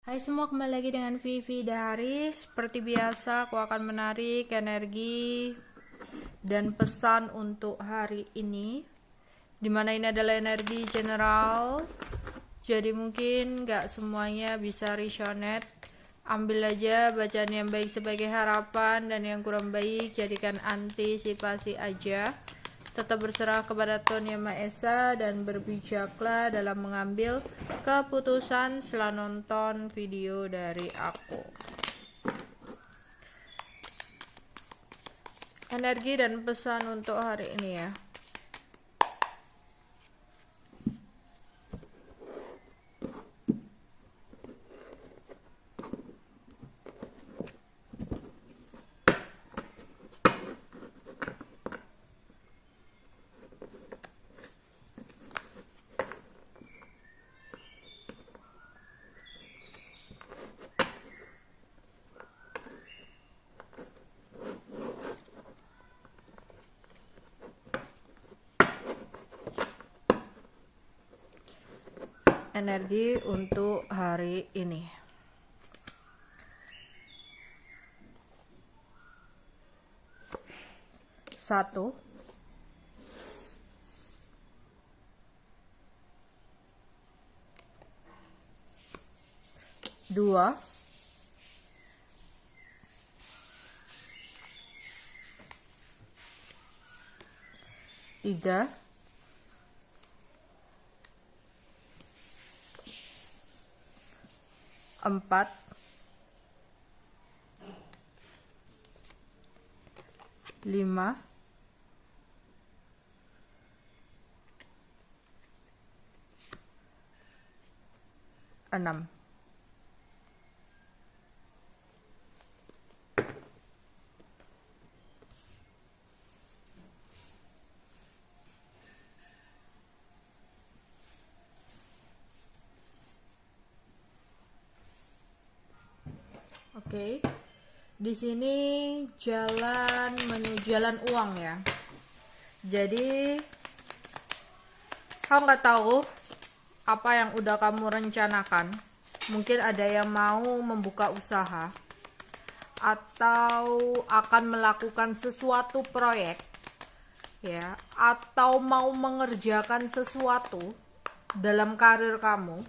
Hai semua, kembali lagi dengan Vivi Dari. Seperti biasa, aku akan menarik energi dan pesan untuk hari ini, dimana ini adalah energi general, jadi mungkin gak semuanya bisa resonate. Ambil aja bacaan yang baik sebagai harapan, dan yang kurang baik jadikan antisipasi aja. Tetap berserah kepada Tuhan Yang Maha Esa dan berbijaklah dalam mengambil keputusan setelah nonton video dari aku. Energi dan pesan untuk hari ini ya. Energi untuk hari ini. Satu, dua, tiga, empat, lima, enam. Oke. Di sini jalan menuju jalan uang ya. Jadi kamu nggak tahu apa yang udah kamu rencanakan. Mungkin ada yang mau membuka usaha atau akan melakukan sesuatu proyek ya, atau mau mengerjakan sesuatu dalam karir kamu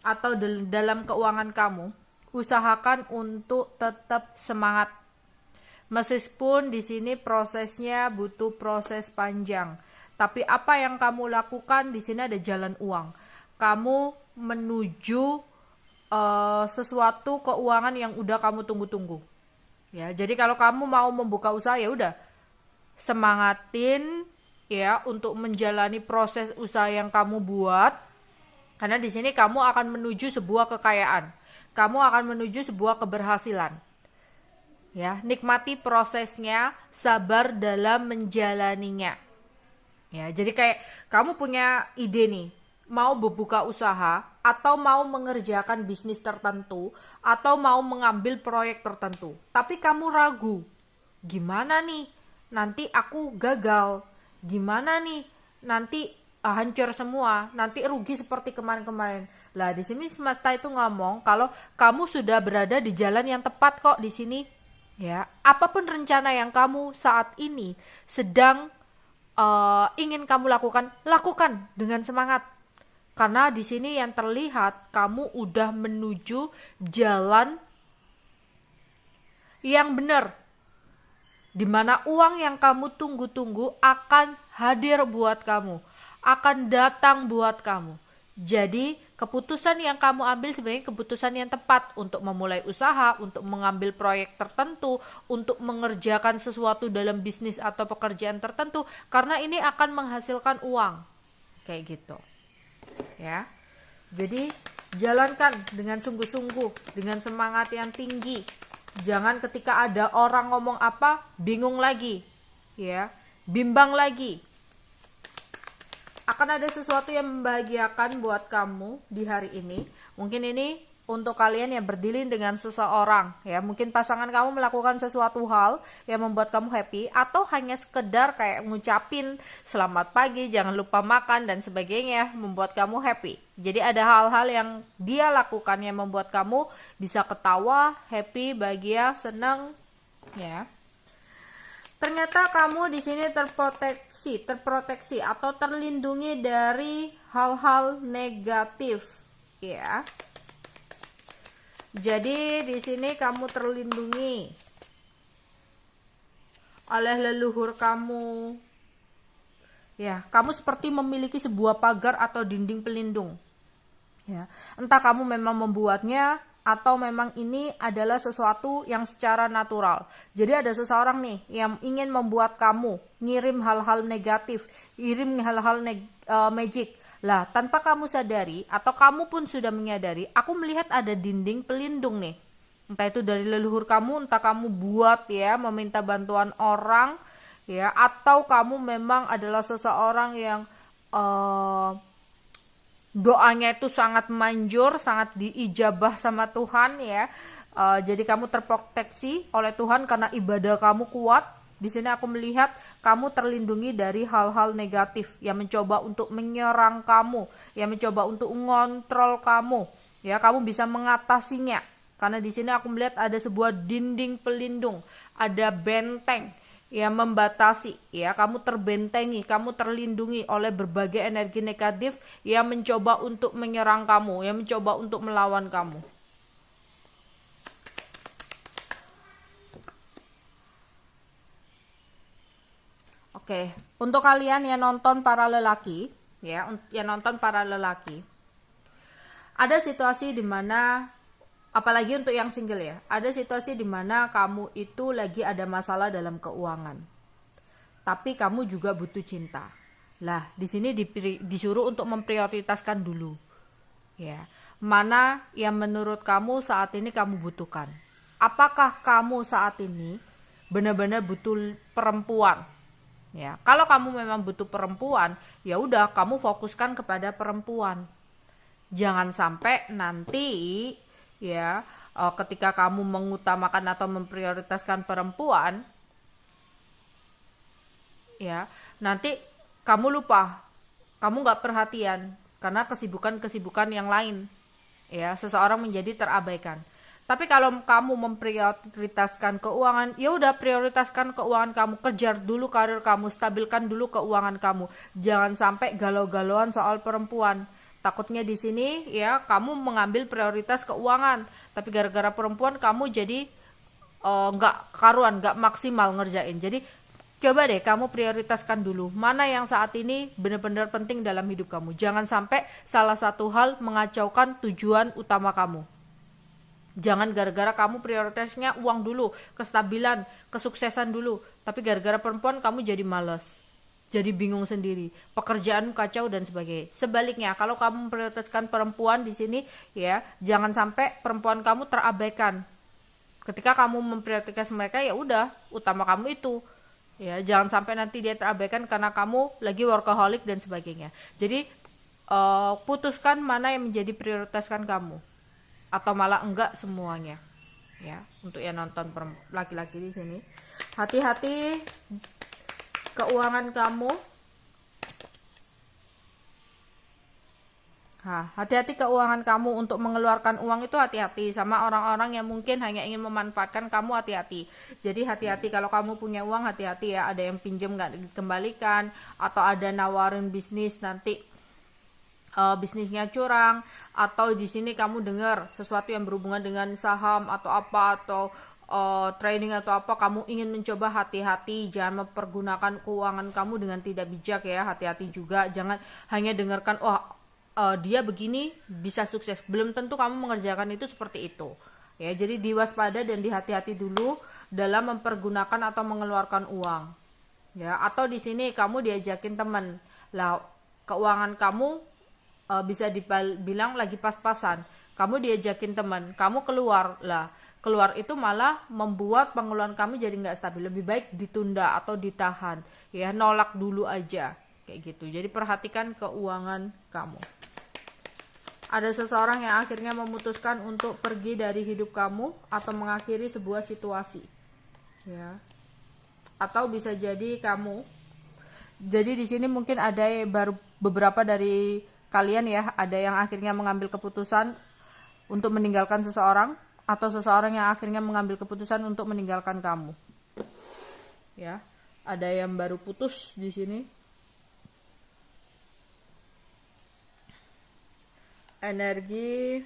atau dalam keuangan kamu. Usahakan untuk tetap semangat. Meskipun di sini prosesnya butuh proses panjang, tapi apa yang kamu lakukan di sini ada jalan uang. Kamu menuju sesuatu keuangan yang udah kamu tunggu-tunggu. Ya, jadi kalau kamu mau membuka usaha ya udah semangatin ya untuk menjalani proses usaha yang kamu buat. Karena di sini kamu akan menuju sebuah kekayaan. Kamu akan menuju sebuah keberhasilan. Ya, nikmati prosesnya, sabar dalam menjalaninya. Ya, jadi kayak kamu punya ide nih, mau membuka usaha atau mau mengerjakan bisnis tertentu atau mau mengambil proyek tertentu. Tapi kamu ragu. Gimana nih? Nanti aku gagal. Gimana nih? Nanti hancur semua, nanti rugi seperti kemarin-kemarin. Lah di sini semesta itu ngomong kalau kamu sudah berada di jalan yang tepat kok di sini. Ya, apapun rencana yang kamu saat ini sedang ingin kamu lakukan dengan semangat. Karena di sini yang terlihat kamu udah menuju jalan yang benar. Dimana uang yang kamu tunggu-tunggu akan hadir buat kamu, akan datang buat kamu. Jadi keputusan yang kamu ambil sebenarnya keputusan yang tepat untuk memulai usaha, untuk mengambil proyek tertentu, untuk mengerjakan sesuatu dalam bisnis atau pekerjaan tertentu, karena ini akan menghasilkan uang. Kayak gitu. Ya. Jadi jalankan dengan sungguh-sungguh, dengan semangat yang tinggi. Jangan ketika ada orang ngomong apa, bingung lagi. Ya, bimbang lagi. Akan ada sesuatu yang membahagiakan buat kamu di hari ini. Mungkin ini untuk kalian yang berdilin dengan seseorang, ya mungkin pasangan kamu melakukan sesuatu hal yang membuat kamu happy, atau hanya sekedar kayak ngucapin selamat pagi, jangan lupa makan dan sebagainya, membuat kamu happy. Jadi ada hal-hal yang dia lakukan yang membuat kamu bisa ketawa, happy, bahagia, senang, ya. Ternyata kamu di sini terproteksi atau terlindungi dari hal-hal negatif, ya. Jadi di sini kamu terlindungi oleh leluhur kamu. Ya, kamu seperti memiliki sebuah pagar atau dinding pelindung. Ya, entah kamu memang membuatnya atau memang ini adalah sesuatu yang secara natural. Jadi ada seseorang nih yang ingin membuat kamu ngirim hal-hal negatif, ngirim hal-hal magic. Lah, tanpa kamu sadari atau kamu pun sudah menyadari, aku melihat ada dinding pelindung nih. Entah itu dari leluhur kamu, entah kamu buat ya, meminta bantuan orang ya, atau kamu memang adalah seseorang yang doanya itu sangat manjur, sangat diijabah sama Tuhan ya. Jadi kamu terproteksi oleh Tuhan karena ibadah kamu kuat. Di sini aku melihat kamu terlindungi dari hal-hal negatif yang mencoba untuk menyerang kamu, yang mencoba untuk mengontrol kamu. Ya, kamu bisa mengatasinya. Karena di sini aku melihat ada sebuah dinding pelindung, ada benteng yang membatasi. Ya, kamu terbentengi, kamu terlindungi oleh berbagai energi negatif yang mencoba untuk menyerang kamu, yang mencoba untuk melawan kamu. Oke, untuk kalian yang nonton para lelaki, ya, yang nonton para lelaki, ada situasi di mana, apalagi untuk yang single ya, ada situasi di mana kamu itu lagi ada masalah dalam keuangan, tapi kamu juga butuh cinta. Lah, di sini disuruh untuk memprioritaskan dulu, ya, mana yang menurut kamu saat ini kamu butuhkan. Apakah kamu saat ini benar-benar butuh perempuan? Ya, kalau kamu memang butuh perempuan, ya udah kamu fokuskan kepada perempuan. Jangan sampai nanti ya ketika kamu mengutamakan atau memprioritaskan perempuan, ya nanti kamu lupa, kamu nggak perhatian karena kesibukan-kesibukan yang lain. Ya, seseorang menjadi terabaikan. Tapi kalau kamu memprioritaskan keuangan, ya udah prioritaskan keuangan kamu, kejar dulu karir kamu, stabilkan dulu keuangan kamu. Jangan sampai galau-galauan soal perempuan. Takutnya di sini ya kamu mengambil prioritas keuangan, tapi gara-gara perempuan kamu jadi nggak karuan, nggak maksimal ngerjain. Jadi coba deh kamu prioritaskan dulu mana yang saat ini benar-benar penting dalam hidup kamu. Jangan sampai salah satu hal mengacaukan tujuan utama kamu. Jangan gara-gara kamu prioritasnya uang dulu, kestabilan, kesuksesan dulu, tapi gara-gara perempuan kamu jadi malas, jadi bingung sendiri, pekerjaan kacau dan sebagainya. Sebaliknya, kalau kamu memprioritaskan perempuan di sini, ya jangan sampai perempuan kamu terabaikan. Ketika kamu memprioritaskan mereka, ya udah, utama kamu itu. Ya, jangan sampai nanti dia terabaikan karena kamu lagi workaholic dan sebagainya. Jadi putuskan mana yang menjadi prioritaskan kamu. Atau malah enggak semuanya, ya. Untuk yang nonton laki-laki di sini, hati-hati keuangan kamu. Hati-hati keuangan kamu. Untuk mengeluarkan uang itu hati-hati sama orang-orang yang mungkin hanya ingin memanfaatkan kamu. Hati-hati. Jadi hati-hati kalau kamu punya uang, hati-hati ya. Ada yang pinjam nggak dikembalikan, atau ada nawarin bisnis nanti bisnisnya curang, atau di sini kamu dengar sesuatu yang berhubungan dengan saham atau apa, atau trading atau apa, kamu ingin mencoba. Hati-hati, jangan mempergunakan keuangan kamu dengan tidak bijak ya. Hati-hati juga, jangan hanya dengarkan dia begini bisa sukses, belum tentu kamu mengerjakan itu seperti itu ya. Jadi diwaspada dan dihati-hati dulu dalam mempergunakan atau mengeluarkan uang ya. Atau di sini kamu diajakin teman, lah keuangan kamu bisa dibilang lagi pas-pasan, kamu diajakin teman, kamu keluar, lah keluar itu malah membuat pengeluaran kamu jadi nggak stabil. Lebih baik ditunda atau ditahan ya, nolak dulu aja kayak gitu. Jadi perhatikan keuangan kamu. Ada seseorang yang akhirnya memutuskan untuk pergi dari hidup kamu atau mengakhiri sebuah situasi. Ya. Atau bisa jadi kamu. Jadi di sini mungkin ada baru beberapa dari kalian ya, ada yang akhirnya mengambil keputusan untuk meninggalkan seseorang atau seseorang yang akhirnya mengambil keputusan untuk meninggalkan kamu. Ya. Ada yang baru putus di sini. Energi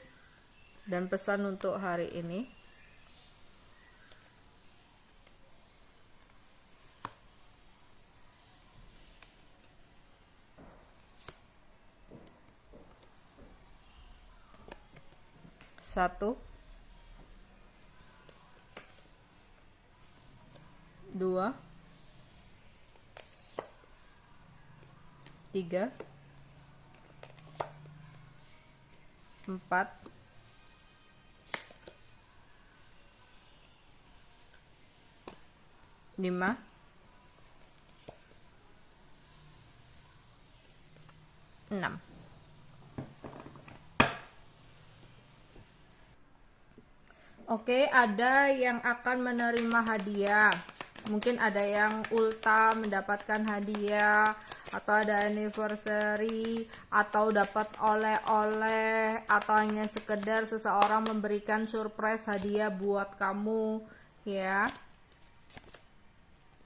dan pesan untuk hari ini. Satu, dua, tiga, 4, 5, 6. Oke, ada yang akan menerima hadiah. Mungkin ada yang ulta mendapatkan hadiah, atau ada anniversary, atau dapat oleh-oleh, atau hanya sekedar seseorang memberikan surprise hadiah buat kamu, ya.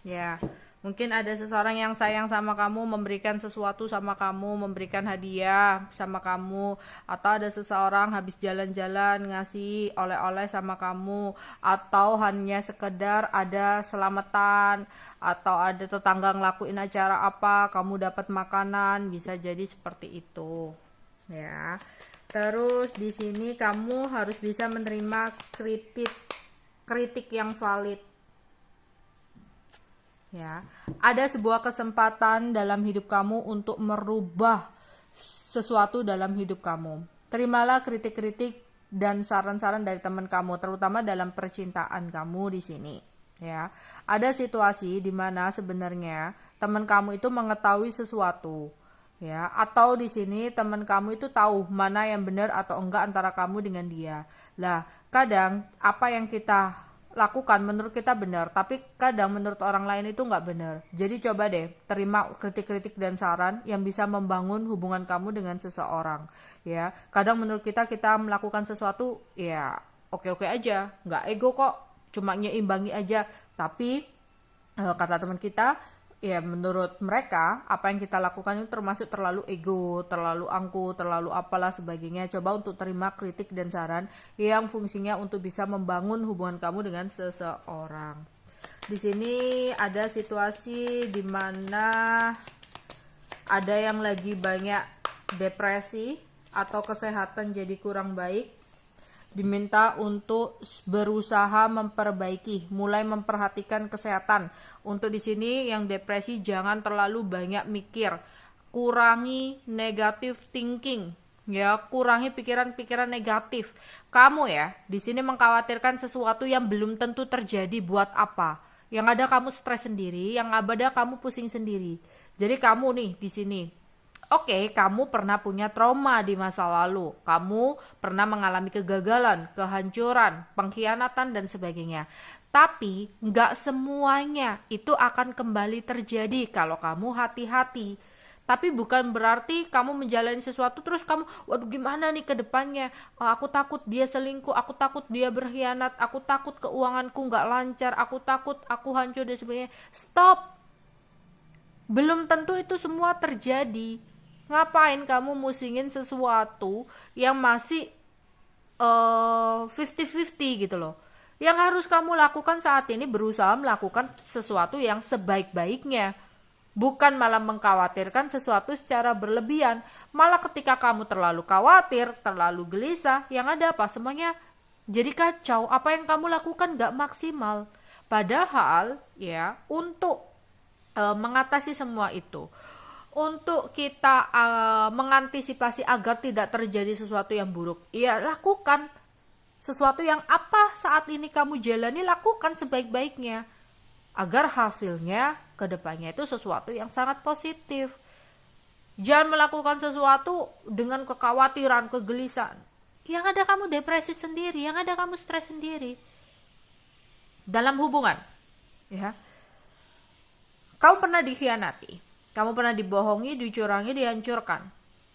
Ya, mungkin ada seseorang yang sayang sama kamu, memberikan sesuatu sama kamu, memberikan hadiah sama kamu, atau ada seseorang habis jalan-jalan ngasih oleh-oleh sama kamu, atau hanya sekedar ada selamatan, atau ada tetangga ngelakuin acara apa, kamu dapat makanan, bisa jadi seperti itu. Ya. Terus di sini kamu harus bisa menerima kritik yang valid. Ya, ada sebuah kesempatan dalam hidup kamu untuk merubah sesuatu dalam hidup kamu. Terimalah kritik-kritik dan saran-saran dari teman kamu, terutama dalam percintaan kamu di sini. Ya, ada situasi di mana sebenarnya teman kamu itu mengetahui sesuatu, ya, atau di sini teman kamu itu tahu mana yang benar atau enggak antara kamu dengan dia. Lah, kadang apa yang kita lakukan menurut kita benar, tapi kadang menurut orang lain itu nggak benar. Jadi coba deh terima kritik-kritik dan saran yang bisa membangun hubungan kamu dengan seseorang. Ya, kadang menurut kita melakukan sesuatu ya oke-oke aja, nggak ego kok, cuma nyeimbangi aja. Tapi kata teman kita, ya menurut mereka apa yang kita lakukan itu termasuk terlalu ego, terlalu angkuh, terlalu apalah sebagainya. Coba untuk terima kritik dan saran yang fungsinya untuk bisa membangun hubungan kamu dengan seseorang. Di sini ada situasi di mana ada yang lagi banyak depresi atau kesehatan jadi kurang baik. Diminta untuk berusaha memperbaiki, mulai memperhatikan kesehatan. Untuk di sini yang depresi jangan terlalu banyak mikir, kurangi negative thinking, ya, kurangi pikiran-pikiran negatif. Kamu ya di sini mengkhawatirkan sesuatu yang belum tentu terjadi, buat apa? Yang ada kamu stres sendiri, yang ada kamu pusing sendiri. Jadi kamu nih di sini. Oke, kamu pernah punya trauma di masa lalu, kamu pernah mengalami kegagalan, kehancuran, pengkhianatan, dan sebagainya. Tapi, nggak semuanya itu akan kembali terjadi kalau kamu hati-hati. Tapi bukan berarti kamu menjalani sesuatu terus kamu, waduh gimana nih ke depannya, aku takut dia selingkuh, aku takut dia berkhianat, aku takut keuanganku nggak lancar, aku takut aku hancur dan sebagainya. Stop! Belum tentu itu semua terjadi. Ngapain kamu musingin sesuatu yang masih 50-50 gitu loh. Yang harus kamu lakukan saat ini berusaha melakukan sesuatu yang sebaik-baiknya. Bukan malah mengkhawatirkan sesuatu secara berlebihan. Malah ketika kamu terlalu khawatir, terlalu gelisah, yang ada apa? Semuanya jadi kacau. Apa yang kamu lakukan gak maksimal. Padahal ya untuk mengatasi semua itu, untuk kita mengantisipasi agar tidak terjadi sesuatu yang buruk, ya lakukan sesuatu yang apa saat ini kamu jalani, lakukan sebaik-baiknya agar hasilnya ke depannya itu sesuatu yang sangat positif. Jangan melakukan sesuatu dengan kekhawatiran, kegelisahan. Yang ada kamu depresi sendiri, yang ada kamu stres sendiri. Dalam hubungan, ya. Kamu pernah dikhianati, kamu pernah dibohongi, dicurangi, dihancurkan.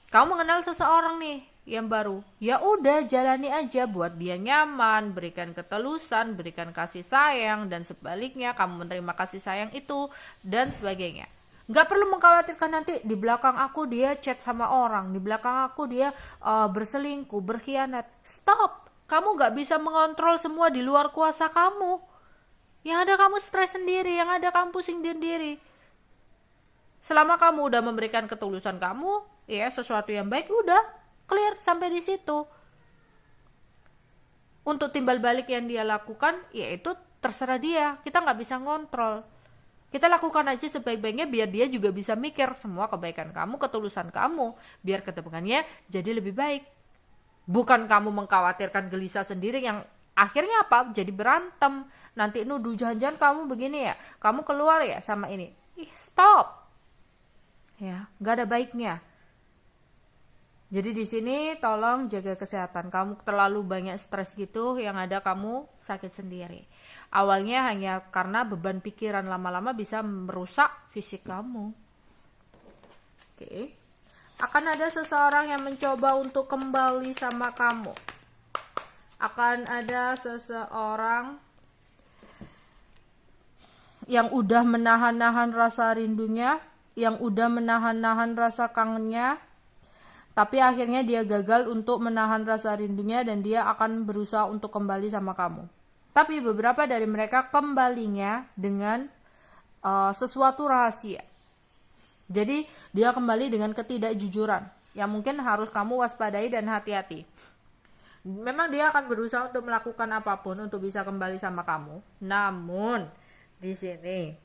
Kamu mengenal seseorang nih yang baru. Ya udah, jalani aja, buat dia nyaman, berikan ketelusan, berikan kasih sayang, dan sebaliknya kamu menerima kasih sayang itu, dan sebagainya. Gak perlu mengkhawatirkan nanti di belakang aku dia chat sama orang, di belakang aku dia berselingkuh, berkhianat. Stop. Kamu gak bisa mengontrol semua di luar kuasa kamu. Yang ada kamu stres sendiri, yang ada kamu pusing sendiri. Selama kamu udah memberikan ketulusan kamu, ya sesuatu yang baik, udah clear sampai di situ. Untuk timbal balik yang dia lakukan, ya itu terserah dia. Kita gak bisa ngontrol. Kita lakukan aja sebaik-baiknya biar dia juga bisa mikir semua kebaikan kamu, ketulusan kamu, biar kedepannya jadi lebih baik. Bukan kamu mengkhawatirkan gelisah sendiri yang akhirnya apa? Jadi berantem. Nanti nuduh jangan-jangan kamu begini ya, kamu keluar ya sama ini. Stop. Ya, gak ada baiknya. Jadi di sini tolong jaga kesehatan. Kamu terlalu banyak stres gitu, yang ada kamu sakit sendiri. Awalnya hanya karena beban pikiran, lama-lama bisa merusak fisik kamu. Oke. Akan ada seseorang yang mencoba untuk kembali sama kamu. Akan ada seseorang yang udah menahan-nahan rasa rindunya, yang udah menahan-nahan rasa kangennya, tapi akhirnya dia gagal untuk menahan rasa rindunya dan dia akan berusaha untuk kembali sama kamu. Tapi beberapa dari mereka kembalinya dengan sesuatu rahasia. Jadi dia kembali dengan ketidakjujuran yang mungkin harus kamu waspadai dan hati-hati. Memang dia akan berusaha untuk melakukan apapun untuk bisa kembali sama kamu. Namun di sini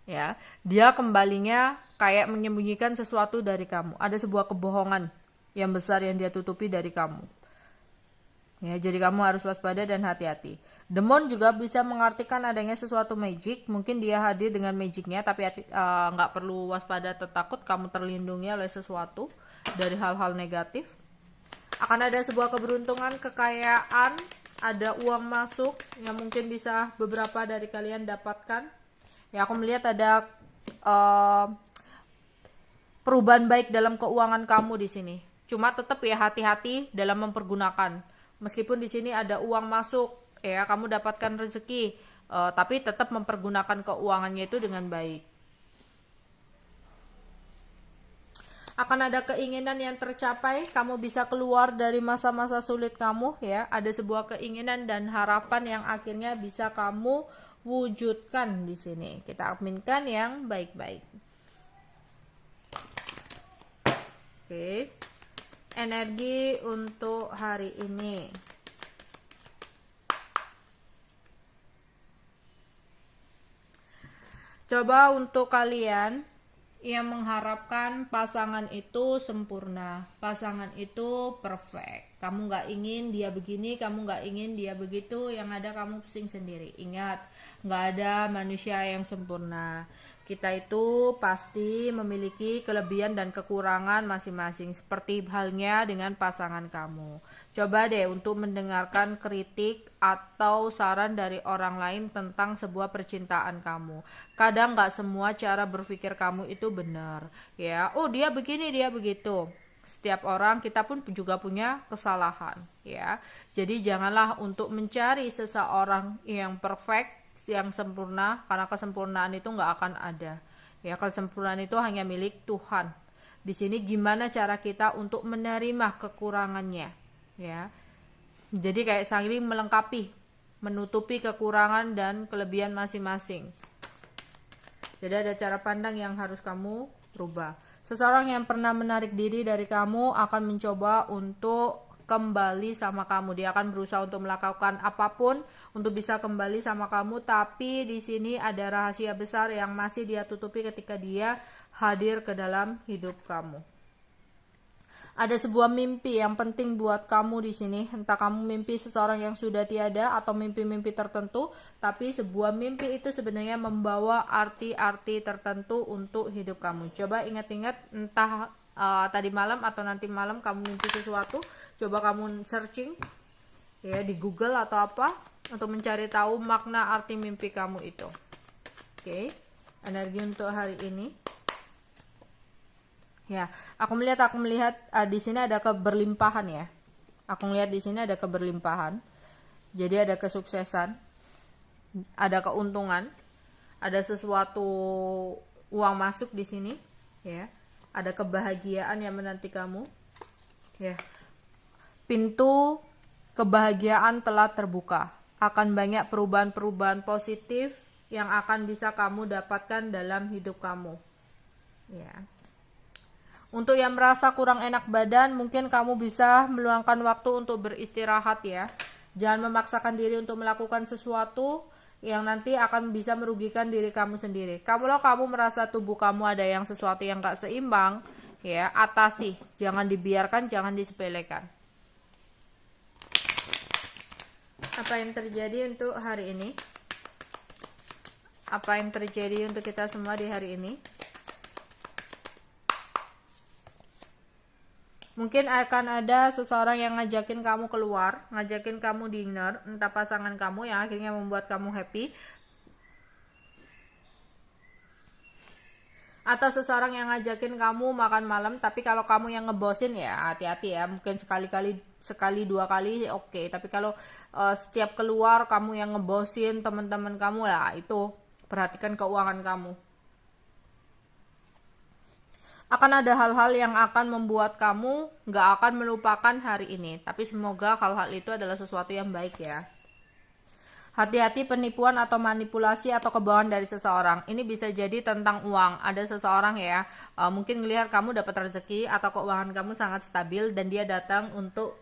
ya, dia kembalinya kayak menyembunyikan sesuatu dari kamu. Ada sebuah kebohongan yang besar yang dia tutupi dari kamu. Ya, jadi kamu harus waspada dan hati-hati. Demon juga bisa mengartikan adanya sesuatu magic. Mungkin dia hadir dengan magicnya, tapi nggak perlu waspada atau takut. Kamu terlindungi oleh sesuatu dari hal-hal negatif. Akan ada sebuah keberuntungan, kekayaan, ada uang masuk yang mungkin bisa beberapa dari kalian dapatkan. Ya, aku melihat ada perubahan baik dalam keuangan kamu di sini. Cuma tetap ya hati-hati dalam mempergunakan. Meskipun di sini ada uang masuk, ya kamu dapatkan rezeki, tapi tetap mempergunakan keuangannya itu dengan baik. Akan ada keinginan yang tercapai, kamu bisa keluar dari masa-masa sulit kamu, ya. Ada sebuah keinginan dan harapan yang akhirnya bisa kamu wujudkan di sini. Kita aminkan yang baik-baik. Oke. Energi untuk hari ini. Coba untuk kalian yang mengharapkan pasangan itu sempurna, pasangan itu perfect. Kamu gak ingin dia begini, kamu gak ingin dia begitu, yang ada kamu pusing sendiri. Ingat, gak ada manusia yang sempurna. Kita itu pasti memiliki kelebihan dan kekurangan masing-masing, seperti halnya dengan pasangan kamu. Coba deh untuk mendengarkan kritik atau saran dari orang lain tentang sebuah percintaan kamu. Kadang gak semua cara berpikir kamu itu benar, ya. Oh, dia begini, dia begitu. Setiap orang, kita pun juga punya kesalahan, ya. Jadi janganlah untuk mencari seseorang yang perfect, yang sempurna, karena kesempurnaan itu nggak akan ada. Ya, kesempurnaan itu hanya milik Tuhan. Di sini gimana cara kita untuk menerima kekurangannya, ya. Jadi kayak saling melengkapi, menutupi kekurangan dan kelebihan masing-masing. Jadi ada cara pandang yang harus kamu rubah. Seseorang yang pernah menarik diri dari kamu akan mencoba untuk kembali sama kamu. Dia akan berusaha untuk melakukan apapun untuk bisa kembali sama kamu, tapi di sini ada rahasia besar yang masih dia tutupi ketika dia hadir ke dalam hidup kamu. Ada sebuah mimpi yang penting buat kamu di sini. Entah kamu mimpi seseorang yang sudah tiada atau mimpi-mimpi tertentu, tapi sebuah mimpi itu sebenarnya membawa arti-arti tertentu untuk hidup kamu. Coba ingat-ingat, entah tadi malam atau nanti malam kamu mimpi sesuatu, coba kamu searching ya di Google atau apa untuk mencari tahu makna arti mimpi kamu itu. Oke, energi untuk hari ini. Ya, aku melihat di sini ada keberlimpahan ya. Aku melihat di sini ada keberlimpahan. Jadi ada kesuksesan, ada keuntungan, ada sesuatu uang masuk di sini, ya. Ada kebahagiaan yang menanti kamu. Ya. Pintu kebahagiaan telah terbuka. Akan banyak perubahan-perubahan positif yang akan bisa kamu dapatkan dalam hidup kamu. Ya. Untuk yang merasa kurang enak badan, mungkin kamu bisa meluangkan waktu untuk beristirahat ya. Jangan memaksakan diri untuk melakukan sesuatu yang nanti akan bisa merugikan diri kamu sendiri. Kalau kamu merasa tubuh kamu ada yang sesuatu yang gak seimbang, ya atasi. Jangan dibiarkan, jangan disepelekan. Apa yang terjadi untuk hari ini? Apa yang terjadi untuk kita semua di hari ini? Mungkin akan ada seseorang yang ngajakin kamu keluar, ngajakin kamu dinner, entah pasangan kamu yang akhirnya membuat kamu happy. Atau seseorang yang ngajakin kamu makan malam, tapi kalau kamu yang ngebosin ya hati-hati ya. Mungkin sekali dua kali oke. Tapi kalau setiap keluar kamu yang ngebosin teman-teman kamu lah, itu perhatikan keuangan kamu. Akan ada hal-hal yang akan membuat kamu gak akan melupakan hari ini. Tapi semoga hal-hal itu adalah sesuatu yang baik ya. Hati-hati penipuan atau manipulasi atau kebohongan dari seseorang. Ini bisa jadi tentang uang. Ada seseorang ya, mungkin melihat kamu dapat rezeki atau keuangan kamu sangat stabil dan dia datang untuk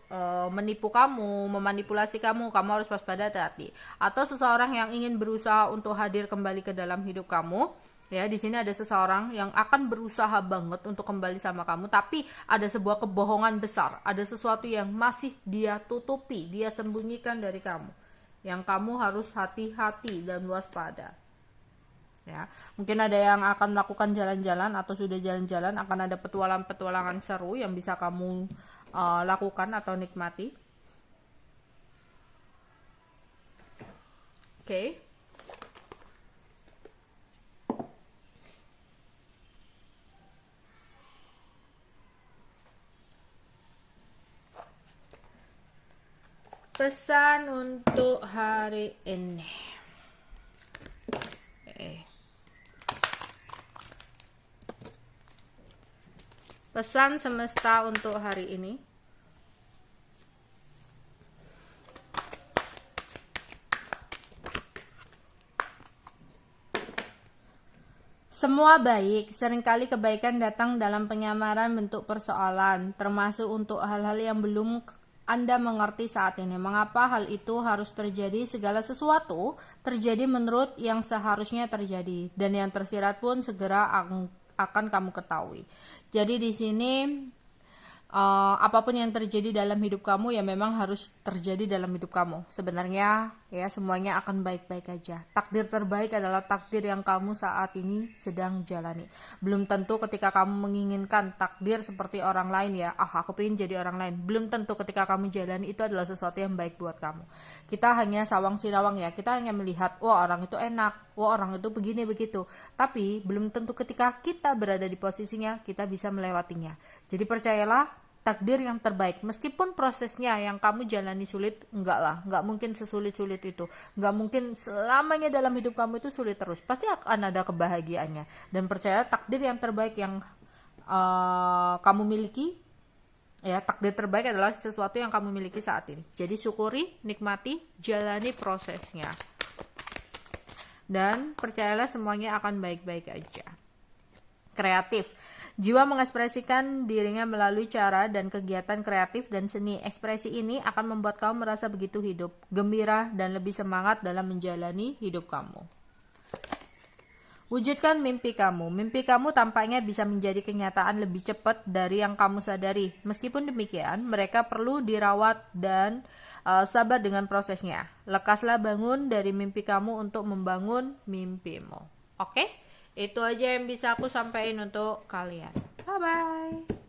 menipu kamu, memanipulasi kamu. Kamu harus waspada, hati-hati. Atau seseorang yang ingin berusaha untuk hadir kembali ke dalam hidup kamu. Ya, di sini ada seseorang yang akan berusaha banget untuk kembali sama kamu, tapi ada sebuah kebohongan besar, ada sesuatu yang masih dia tutupi, dia sembunyikan dari kamu, yang kamu harus hati-hati dan waspada. Ya, mungkin ada yang akan melakukan jalan-jalan atau sudah jalan-jalan, akan ada petualangan-petualangan seru yang bisa kamu lakukan atau nikmati. Oke. Pesan untuk hari ini. Pesan semesta untuk hari ini. Semua baik, seringkali kebaikan datang dalam penyamaran bentuk persoalan, termasuk untuk hal-hal yang belum Anda mengerti saat ini. Mengapa hal itu harus terjadi? Segala sesuatu terjadi menurut yang seharusnya terjadi, dan yang tersirat pun segera akan kamu ketahui. Jadi di sini apapun yang terjadi dalam hidup kamu ya memang harus terjadi dalam hidup kamu. Sebenarnya ya semuanya akan baik-baik aja. Takdir terbaik adalah takdir yang kamu saat ini sedang jalani. Belum tentu ketika kamu menginginkan takdir seperti orang lain ya, aku pengen jadi orang lain. Belum tentu ketika kamu jalani itu adalah sesuatu yang baik buat kamu. Kita hanya sawang sinawang ya, kita hanya melihat, wah orang itu enak, wah orang itu begini begitu. Tapi belum tentu ketika kita berada di posisinya kita bisa melewatinya. Jadi percayalah, takdir yang terbaik, meskipun prosesnya yang kamu jalani sulit, enggak mungkin sesulit-sulit itu, enggak mungkin selamanya dalam hidup kamu itu sulit terus, pasti akan ada kebahagiaannya. Dan percaya takdir yang terbaik yang kamu miliki, ya takdir terbaik adalah sesuatu yang kamu miliki saat ini. Jadi syukuri, nikmati, jalani prosesnya, dan percayalah semuanya akan baik-baik aja. Kreatif. Jiwa mengekspresikan dirinya melalui cara dan kegiatan kreatif dan seni. Ekspresi ini akan membuat kamu merasa begitu hidup, gembira, dan lebih semangat dalam menjalani hidup kamu. Wujudkan mimpi kamu. Mimpi kamu tampaknya bisa menjadi kenyataan lebih cepat dari yang kamu sadari. Meskipun demikian, mereka perlu dirawat dan sabar dengan prosesnya. Lekaslah bangun dari mimpi kamu untuk membangun mimpimu. Oke? Itu aja yang bisa aku sampaikan untuk kalian. Bye-bye.